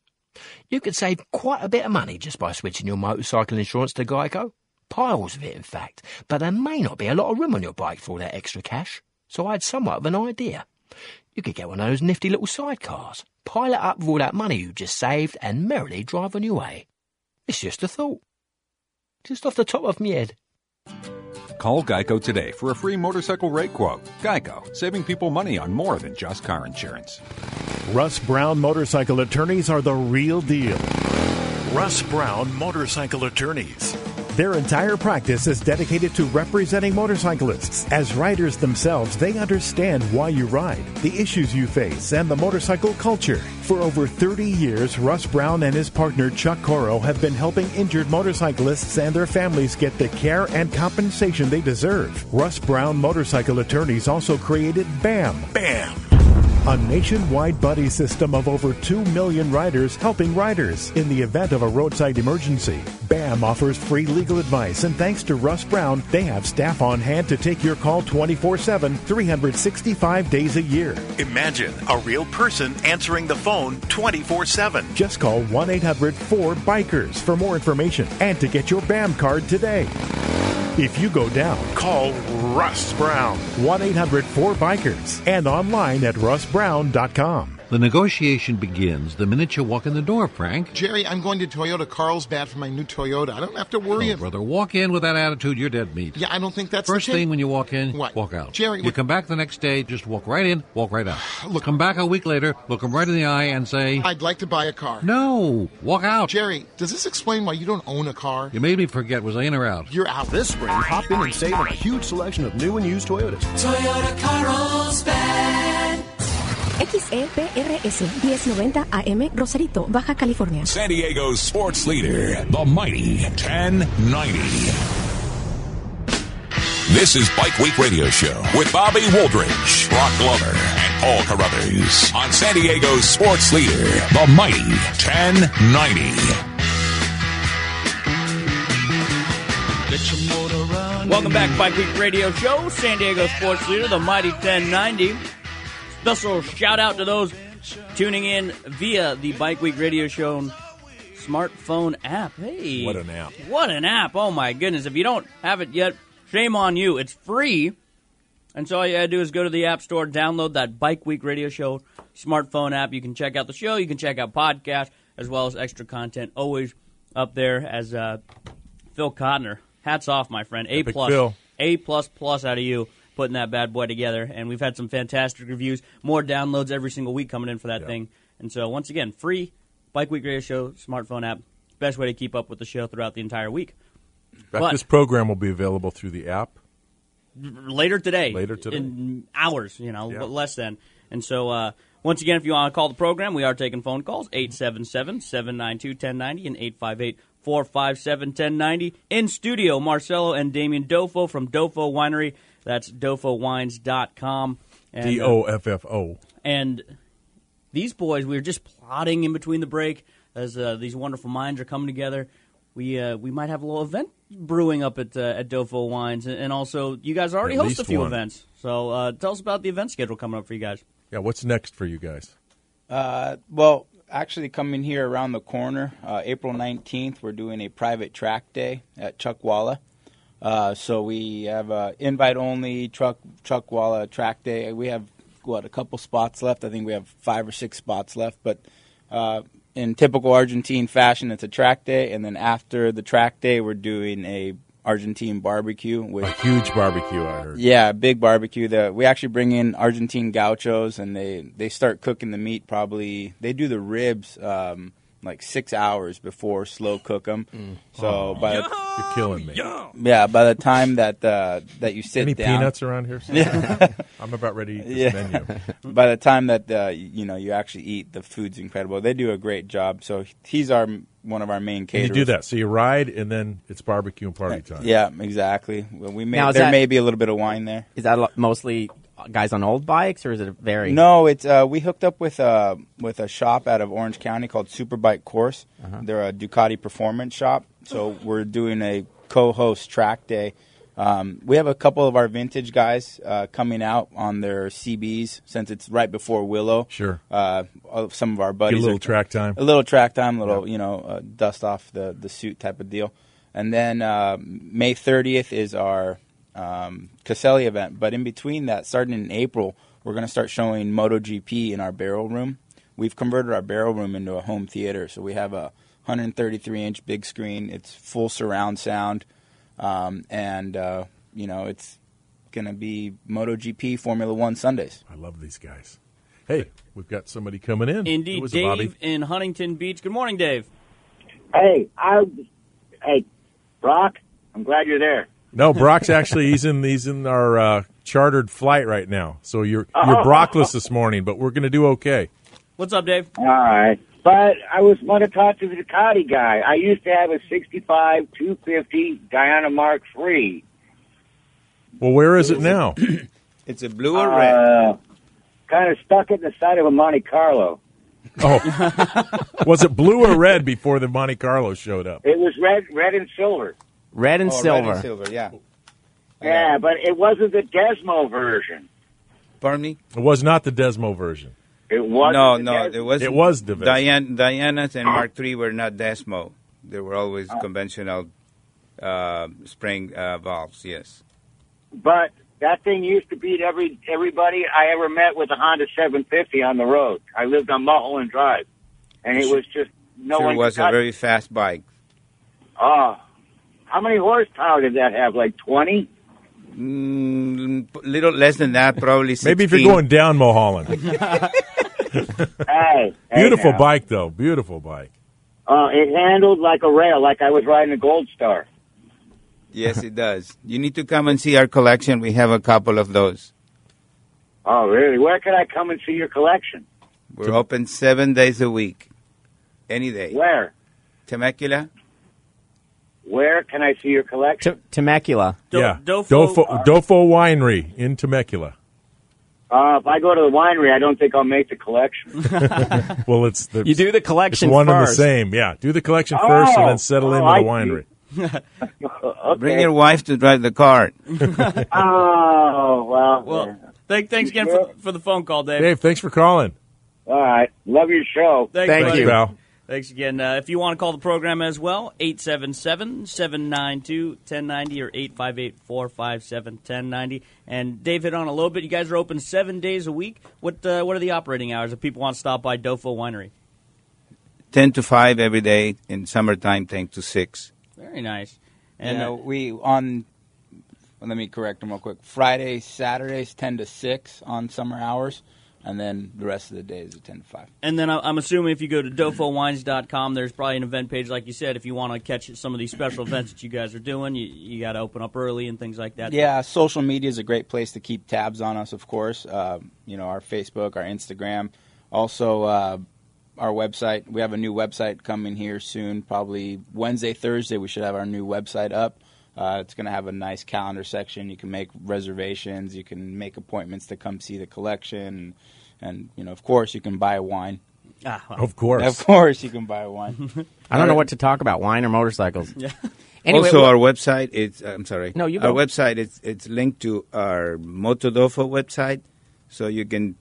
You could save quite a bit of money just by switching your motorcycle insurance to Geico. Piles of it, in fact. But there may not be a lot of room on your bike for all that extra cash. So I had somewhat of an idea. You could get one of those nifty little sidecars, pile it up with all that money you just saved, and merrily drive on your way. It's just a thought. Just off the top of my head. Call Geico today for a free motorcycle rate quote. Geico, saving people money on more than just car insurance. Russ Brown Motorcycle Attorneys are the real deal. Russ Brown Motorcycle Attorneys. Their entire practice is dedicated to representing motorcyclists. As riders themselves, they understand why you ride, the issues you face, and the motorcycle culture. For over 30 years, Russ Brown and his partner Chuck Coro have been helping injured motorcyclists and their families get the care and compensation they deserve. Russ Brown Motorcycle Attorneys also created BAM. BAM! A nationwide buddy system of over 2 million riders helping riders in the event of a roadside emergency. BAM offers free legal advice, and thanks to Russ Brown, they have staff on hand to take your call 24/7, 365 days a year. Imagine a real person answering the phone 24/7. Just call 1-800-4BIKERS for more information and to get your BAM card today. If you go down, call Russ Brown, 1-800-4BIKERS, and online at russbrown.com. The negotiation begins the minute you walk in the door, Frank. Jerry, I'm going to Toyota Carlsbad for my new Toyota. I don't have to worry. Brother, walk in with that attitude, you're dead meat. Yeah, I don't think that's First the case. thing when you walk in, What? walk out. Jerry, you come back the next day, just walk right in, walk right out. Look, come back a week later, look them right in the eye and say, I'd like to buy a car. No, walk out. Jerry, does this explain why you don't own a car? You made me forget, was I in or out? You're out. This spring, hop in and save on a huge selection of new and used Toyotas. Toyota Carlsbad. XEPRS 1090 AM, Rosarito, Baja California. San Diego's sports leader, the Mighty 1090. This is Bike Week Radio Show with Bobby Woldridge, Brock Glover, and Paul Carruthers on San Diego's sports leader, the Mighty 1090. Welcome back, Bike Week Radio Show, San Diego Sports Leader, the Mighty 1090. Special shout out to those tuning in via the Bike Week Radio Show smartphone app. Hey, What an app. What an app. Oh my goodness. If you don't have it yet, shame on you. It's free. And so all you gotta do is go to the App Store, download that Bike Week Radio Show smartphone app. You can check out the show, you can check out podcasts, as well as extra content. Always up there as Phil Cotner. Hats off, my friend. A+. Phil. A++ out of you. Putting that bad boy together, and we've had some fantastic reviews, more downloads every single week coming in for that thing. And so, once again, free Bike Week Radio Show smartphone app, best way to keep up with the show throughout the entire week. This program will be available through the app later today. In hours, less than. And so, once again, if you want to call the program, we are taking phone calls, 877-792-1090 and 858-457-1090. In studio, Marcelo and Damian Doffo from Doffo Winery. That's DoffoWines.com. Doffo. And these boys, we were just plotting in between the break as these wonderful minds are coming together. We might have a little event brewing up at Doffo Wines, and also you guys already host a few events. So tell us about the event schedule coming up for you guys. Yeah, what's next for you guys? Well, actually coming here around the corner, April 19th, we're doing a private track day at Chuckwalla. So we have invite-only Chuckwalla track day. We have, a couple spots left. I think we have 5 or 6 spots left. But in typical Argentine fashion, it's a track day. And then after the track day, we're doing a Argentine barbecue. A huge barbecue, I heard. Yeah, big barbecue. We actually bring in Argentine gauchos, and they start cooking the meat probably. They do the ribs like 6 hours before slow cook them. So you're killing me. Yeah, by the time that you sit Any down. peanuts around here? Yeah. I'm about ready to eat this menu. By the time that you actually eat, the food's incredible. They do a great job. So he's one of our main caterers. And you do that. So you ride, and then it's barbecue and party time. Yeah, exactly. Well, there may be a little bit of wine there. Is that mostly guys on old bikes, or is it very? No, it's we hooked up with a shop out of Orange County called Superbike Course. They're a Ducati performance shop. So we're doing a co-host track day. We have a couple of our vintage guys coming out on their CBs since it's right before Willow. Sure. Some of our buddies. Get a little track time. A little track time, dust off the suit type of deal. And then May 30th is our Caselli event. But in between that, starting in April, we're going to start showing MotoGP in our barrel room. We've converted our barrel room into a home theater. So we have a 133-inch big screen. It's full surround sound. It's going to be MotoGP Formula One Sundays. I love these guys. Hey, we've got somebody coming in. Indeed, Dave in Huntington Beach. Good morning, Dave. Hey, Brock, I'm glad you're there. No, Brock's actually he's in our chartered flight right now. So you're Brockless this morning, but we're going to do okay. What's up, Dave? All right. But I want to talk to the Ducati guy. I used to have a 65 250 Diana Mark III. Well, where is it now? It's a blue or red? Kind of stuck at the side of a Monte Carlo. Oh. Was it blue or red before the Monte Carlo showed up? It was red and silver. Red and silver. Red and silver, yeah. Yeah, but it wasn't the Desmo version. Pardon me? It was not the Desmo version. It was it was the Diana's and Mark III were not Desmo. They were always conventional spring valves. Yes. But that thing used to beat everybody I ever met with a Honda 750 on the road. I lived on Mulholland Drive, and it was just no one. It was a very fast bike. How many horsepower did that have? Like 20? Little less than that, probably 16. Maybe if you're going down Mulholland. Beautiful bike, though. Beautiful bike. It handled like a rail, like I was riding a Gold Star. Yes, it does. You need to come and see our collection. We have a couple of those. Oh, really? Where can I come and see your collection? We're open 7 days a week. Any day. Where? Temecula. Where can I see your collection? Temecula. Doffo Winery in Temecula. If I go to the winery, I don't think I'll make the collection. Well, you do the collection it's one first. and the same. Yeah, do the collection first and then settle into the winery. Okay. Bring your wife to drive the car. Well. Thanks again for the phone call, Dave. Dave, thanks for calling. All right. Love your show. Thank you, pal. Thanks again. If you want to call the program as well, 877-792-1090 or 858-457-1090. And Dave hit on a little bit. You guys are open 7 days a week. What are the operating hours if people want to stop by Doffo Winery? 10 to 5 every day. In summertime, 10 to 6. Very nice. And let me correct them real quick. Fridays, Saturdays, 10 to 6 on summer hours. and then the rest of the day is a 10 to 5. And then I'm assuming if you go to DoffoWines.com, there's probably an event page, like you said. If you want to catch some of these special events that you guys are doing, you got to open up early and things like that. Yeah, social media is a great place to keep tabs on us, of course. Our Facebook, our Instagram. Also, our website. We have a new website coming here soon, probably Wednesday, Thursday. We should have our new website up. It's going to have a nice calendar section. You can make reservations. You can make appointments to come see the collection. And of course, you can buy a wine. Of course. Of course, you can buy a wine. I don't know what to talk about, wine or motorcycles. Yeah. Anyway, also, our website, I'm sorry. No, you Our go. website, it's linked to our MotoDoffo website. So you can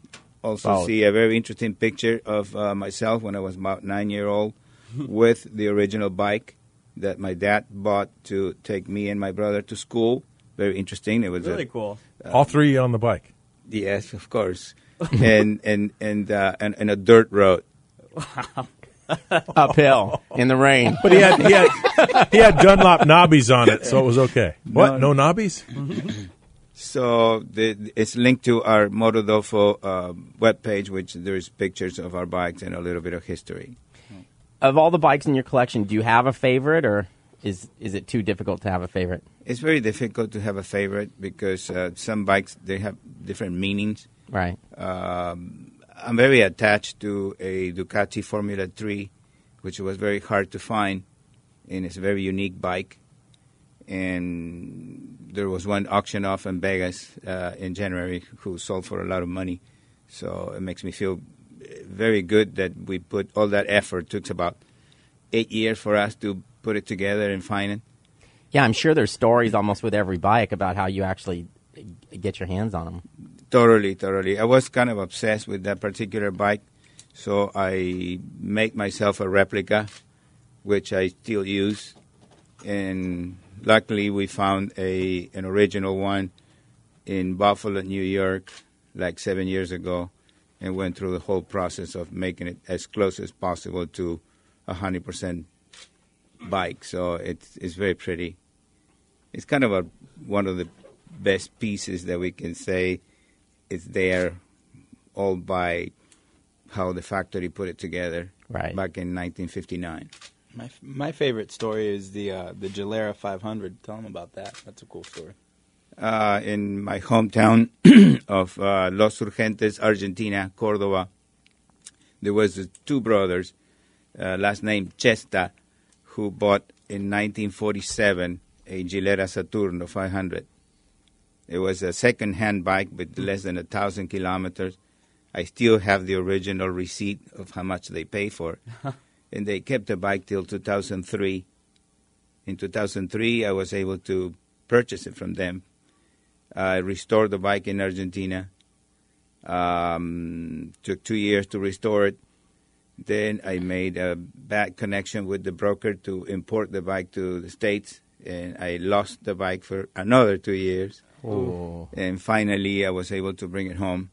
also see a very interesting picture of myself when I was about 9-year-old with the original bike that my dad bought to take me and my brother to school. Very interesting. It was really cool. All three on the bike. Yes, of course. and a dirt road. Wow. Uphill in the rain. But he had Dunlop knobbies on it, so it was okay. What? No knobbies? So it's linked to our MotoDoffo webpage, which there's pictures of our bikes and a little bit of history. Of all the bikes in your collection, do you have a favorite, or is it too difficult to have a favorite? It's very difficult to have a favorite because some bikes, they have different meanings. Right. I'm very attached to a Ducati Formula 3, which was very hard to find, and it's a very unique bike. And there was one auction off in Vegas in January who sold for a lot of money. So it makes me feel very good that we put all that effort. It took about 8 years for us to put it together and find it. Yeah, I'm sure there's stories almost with every bike about how you actually get your hands on them. Totally. I was kind of obsessed with that particular bike, so I made myself a replica, which I still use. And luckily, we found an original one in Buffalo, New York, like 7 years ago, and went through the whole process of making it as close as possible to 100% bike. So it's very pretty. It's kind of one of the best pieces that we can say it's there all by how the factory put it together back in 1959. My favorite story is the Gilera 500. Tell them about that. That's a cool story. In my hometown of Los Urgentes, Argentina, Córdoba, there was two brothers, last name Chesta, who bought in 1947 a Gilera Saturno 500. It was a second-hand bike with less than 1,000 kilometers. I still have the original receipt of how much they paid for it. And they kept the bike till 2003. In 2003, I was able to purchase it from them. I restored the bike in Argentina. Took 2 years to restore it. Then I made a bad connection with the broker to import the bike to the States, and I lost the bike for another 2 years. Oh. And finally, I was able to bring it home.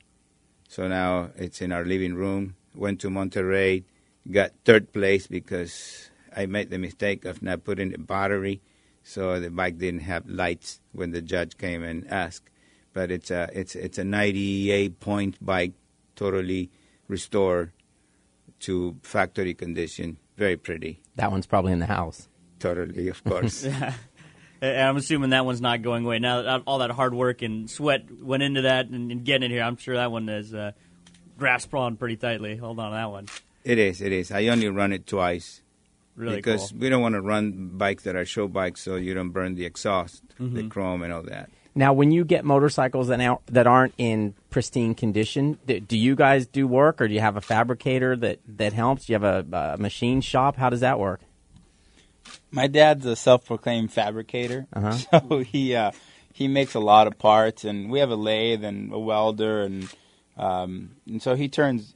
So now it's in our living room. Went to Monterrey, got third place because I made the mistake of not putting a battery, so the bike didn't have lights when the judge came and asked. But it's a 98-point bike, totally restored to factory condition. Very pretty. That one's probably in the house. Totally, of course. And I'm assuming that one's not going away. Now that all that hard work and sweat went into that and getting it here, I'm sure that one is grasped on pretty tightly. Hold on to that one. It is. I only run it twice. Really because cool. we don't want to run bikes that are show bikes so you don't burn the exhaust, the chrome and all that. Now, when you get motorcycles that aren't in pristine condition, do you guys do work, or do you have a fabricator that helps? Do you have a machine shop? How does that work? My dad's a self-proclaimed fabricator, so he makes a lot of parts, and we have a lathe and a welder, and so he turns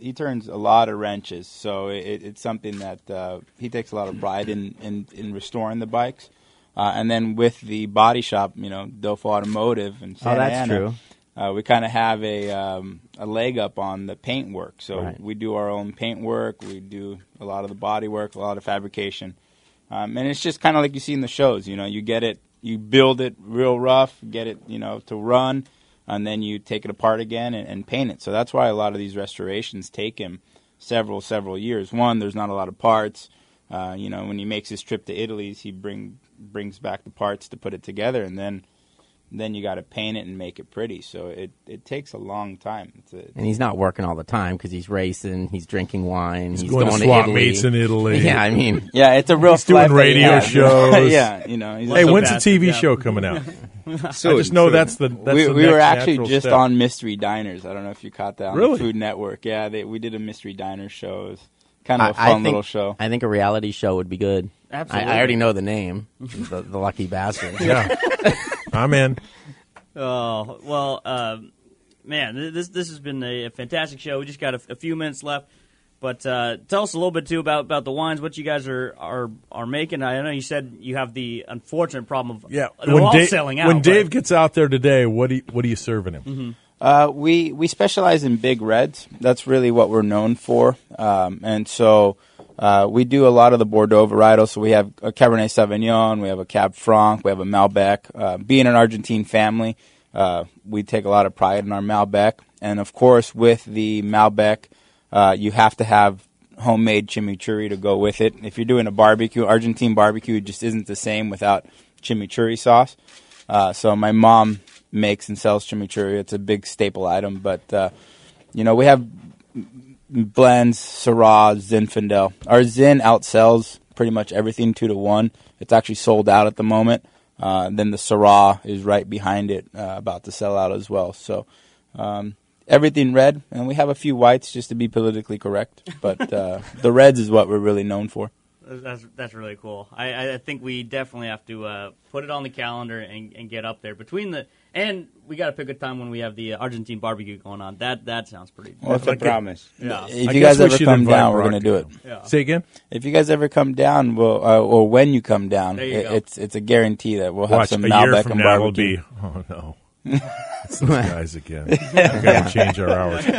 a lot of wrenches. So it's something that he takes a lot of pride in restoring the bikes. And then with the body shop, Doffo Automotive in Santa Ana, true. We kind of have a leg up on the paint work. So we do our own paint work. We do a lot of the body work, a lot of fabrication. And it's just kind of like you see in the shows. You get it, you build it real rough, get it, to run. and then you take it apart again and paint it. So that's why a lot of these restorations take him several years. One, there's not a lot of parts. When he makes his trip to Italy, he brings back the parts to put it together, and then you got to paint it and make it pretty. So it takes a long time. And he's not working all the time because he's racing, he's drinking wine, he's going to swap meets in Italy. Yeah, I mean, it's a real. He's doing radio shows. Yeah, Hey, when's the TV show coming out? I just know that's the. We were actually just on Mystery Diners. I don't know if you caught that on really? the Food Network. Yeah, we did a Mystery Diners show. It was kind of a fun little show. I think a reality show would be good. Absolutely. I already know the name, the lucky bastard. Yeah, I'm in. Oh well, man, this has been a fantastic show. We just got a few minutes left, but tell us a little bit too about the wines. What you guys are making. I know you said you have the unfortunate problem of they're all selling out. When Dave gets out there today, what are you serving him? Mm-hmm. We specialize in big reds. That's really what we're known for, and so. We do a lot of the Bordeaux varietals, so we have a Cabernet Sauvignon, we have a Cab Franc, we have a Malbec. Being an Argentine family, we take a lot of pride in our Malbec. And, of course, with the Malbec, you have to have homemade chimichurri to go with it. If you're doing a barbecue, Argentine barbecue just isn't the same without chimichurri sauce. So my mom makes and sells chimichurri. It's a big staple item. But, we have blends, Syrah, Zinfandel. Our Zin outsells pretty much everything 2-1. It's actually sold out at the moment. Then the Syrah is right behind it, about to sell out as well. So everything red, and we have a few whites just to be politically correct. But the reds is what we're really known for. That's really cool. I think we definitely have to put it on the calendar and get up there and we got to pick a time when we have the Argentine barbecue going on. That sounds pretty. Well, it's a promise. Yeah. If you guys ever come down, we're going to do it. Yeah. Say again. If you guys ever come down, or when you come down, it's a guarantee that we'll have some Malbec and barbecue. Oh no. It's those guys again. We got to change our hours. We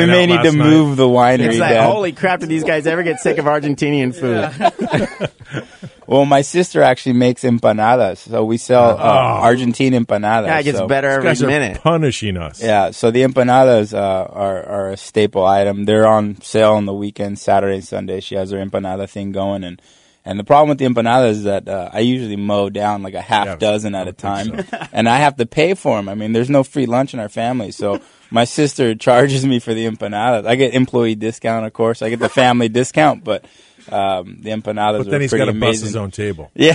may need to move the winery it's like, down. Holy crap, did these guys ever get sick of Argentinian food? Yeah. Well, my sister actually makes empanadas, so we sell Argentine empanadas. Yeah, it gets better every minute. minute. These guys are punishing us. Yeah, so the empanadas are a staple item. They're on sale on the weekends, Saturday and Sunday. She has her empanada thing going, and the problem with the empanadas is that I usually mow down like a half dozen at a time, and I have to pay for them. I mean, there's no free lunch in our family, so my sister charges me for the empanadas. I get employee discount, of course. I get the family discount, but the empanadas but then he's got to bust his own table. Yeah,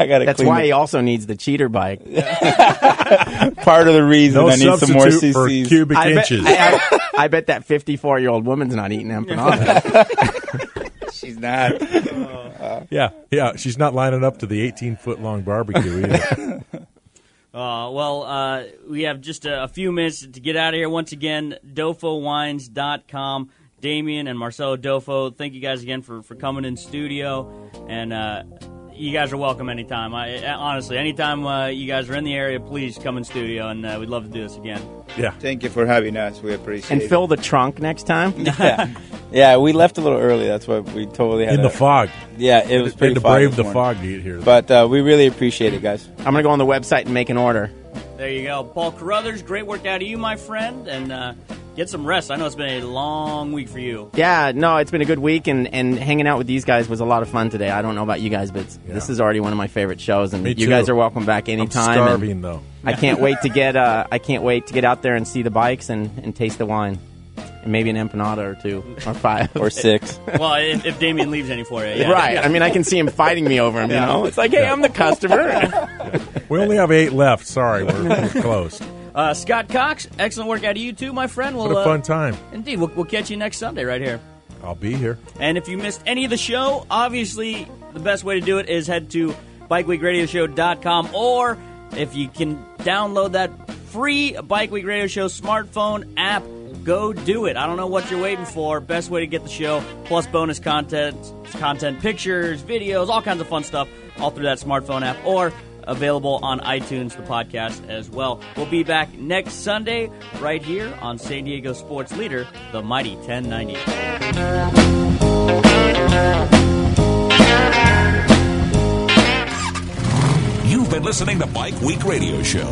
I got to. That's why he also needs the cheater bike. Part of the reason I need some more CCs. For cubic inches. I bet that 54-year-old woman's not eating empanadas. She's not. Yeah. She's not lining up to the 18-foot-long barbecue either. We have just a few minutes to get out of here. Once again, DoffoWines.com. Damian and Marcelo Doffo, thank you guys again for coming in studio. And you guys are welcome anytime. Honestly, anytime you guys are in the area, please come in studio, and we'd love to do this again. Yeah. Thank you for having us. We appreciate it. And fill the trunk next time. Yeah, we left a little early. That's what we totally had. In the fog. Yeah, it was pretty to foggy brave the fog to get here. But we really appreciate it, guys. I'm going to go on the website and make an order. There you go. Paul Carruthers, great work out of you, my friend, and get some rest. I know it's been a long week for you. Yeah, no, it's been a good week, and hanging out with these guys was a lot of fun today. I don't know about you guys, but this is already one of my favorite shows, and you guys are welcome back anytime. I'm starving, though. I can't wait to get out there and see the bikes and taste the wine. And maybe an empanada or 2 or 5 or 6. Well, if Damian leaves any for you, yeah. Right? I mean, I can see him fighting me over him. You know, it's like, hey, I'm the customer. We only have 8 left. Sorry, we're close. Scott Cox, excellent work out of you too, my friend. What a fun time! Indeed, we'll catch you next Sunday right here. I'll be here. And if you missed any of the show, obviously the best way to do it is head to BikeWeekRadioShow.com, or if you can download that free Bike Week Radio Show smartphone app, go do it. I don't know what you're waiting for. Best way to get the show, plus bonus content, pictures, videos, all kinds of fun stuff, all through that smartphone app, or available on iTunes, the podcast as well. We'll be back next Sunday right here on San Diego Sports Leader, the Mighty 1090. You've been listening to Bike Week Radio Show.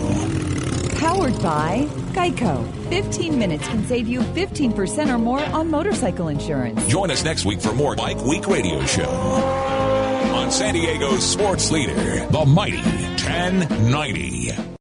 Powered by Geico. 15 minutes can save you 15% or more on motorcycle insurance. Join us next week for more Bike Week Radio Show on San Diego's sports leader, the mighty 1090.